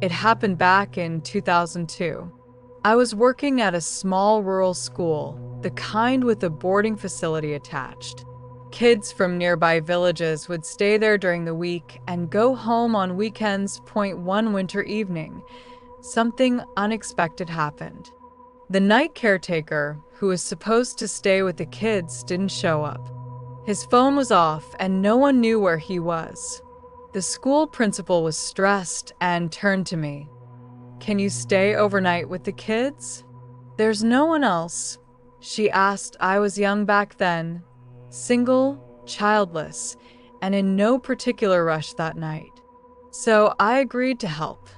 It happened back in 2002. I was working at a small rural school, the kind with a boarding facility attached. Kids from nearby villages would stay there during the week and go home on weekends. One winter evening, something unexpected happened. The night caretaker, who was supposed to stay with the kids, didn't show up. His phone was off and no one knew where he was. The school principal was stressed and turned to me. "Can you stay overnight with the kids?" "There's no one else," she asked. I was young back then, single, childless, and in no particular rush that night. So I agreed to help.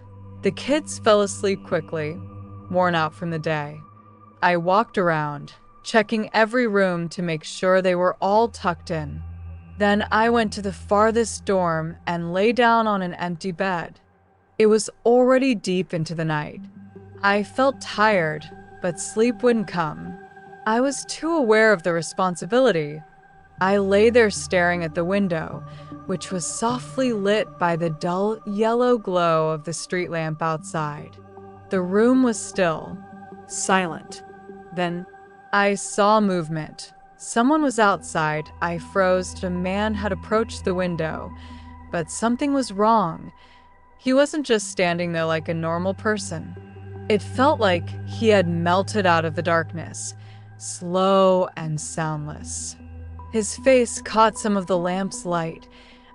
The kids fell asleep quickly, worn out from the day. I walked around, checking every room to make sure they were all tucked in. Then I went to the farthest dorm and lay down on an empty bed. It was already deep into the night. I felt tired, but sleep wouldn't come. I was too aware of the responsibility. I lay there staring at the window, which was softly lit by the dull yellow glow of the street lamp outside. The room was still, silent. Then I saw movement. Someone was outside. I froze. A man had approached the window, but something was wrong. He wasn't just standing there like a normal person. It felt like he had melted out of the darkness, slow and soundless. His face caught some of the lamp's light,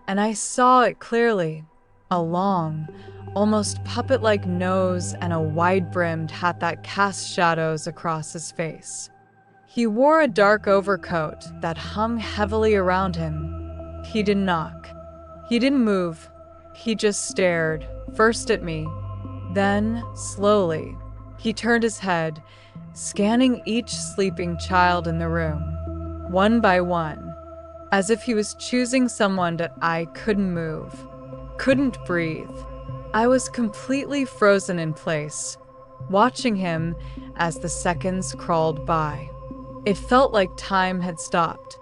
and I saw it clearly. A long, almost puppet-like nose and a wide-brimmed hat that cast shadows across his face. He wore a dark overcoat that hung heavily around him. He didn't knock. He didn't move. He just stared, first at me, then, slowly, he turned his head, scanning each sleeping child in the room, one by one, as if he was choosing someone that I couldn't move, couldn't breathe. I was completely frozen in place, watching him as the seconds crawled by. It felt like time had stopped.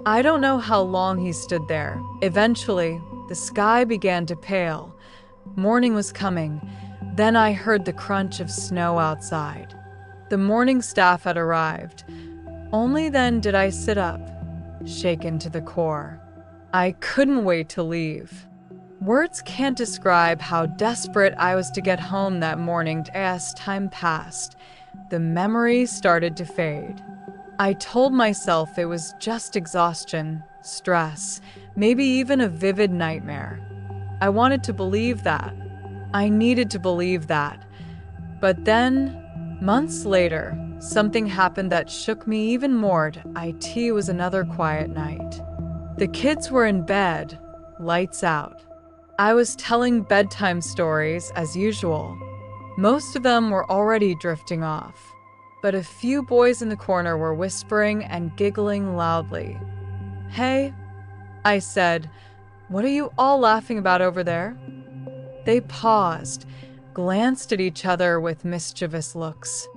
I don't know how long he stood there. Eventually, the sky began to pale. Morning was coming. Then I heard the crunch of snow outside. The morning staff had arrived. Only then did I sit up, shaken to the core. I couldn't wait to leave. Words can't describe how desperate I was to get home that morning. As time passed, the memories started to fade. I told myself it was just exhaustion, stress, maybe even a vivid nightmare. I wanted to believe that. I needed to believe that. But then, months later, something happened that shook me even more. It was another quiet night. The kids were in bed, lights out. I was telling bedtime stories as usual. Most of them were already drifting off, but a few boys in the corner were whispering and giggling loudly. "Hey," I said, "what are you all laughing about over there?" They paused, glanced at each other with mischievous looks.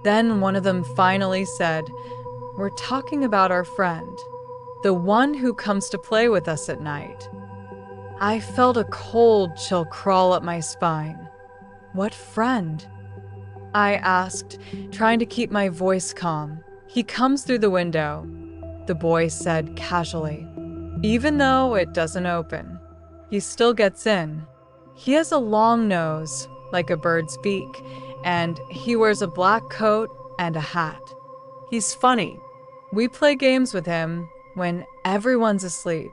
Then one of them finally said, "We're talking about our friend, the one who comes to play with us at night." I felt a cold chill crawl up my spine. "What friend?" I asked, trying to keep my voice calm. "He comes through the window," the boy said casually. "Even though it doesn't open, he still gets in. He has a long nose, like a bird's beak, and he wears a black coat and a hat. He's funny. We play games with him when everyone's asleep."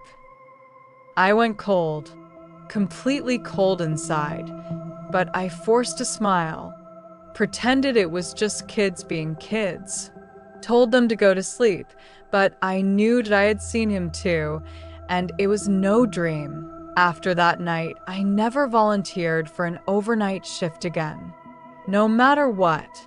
I went cold, completely cold inside, but I forced a smile, pretended it was just kids being kids, told them to go to sleep, but I knew that I had seen him too, and it was no dream. After that night, I never volunteered for an overnight shift again. No matter what,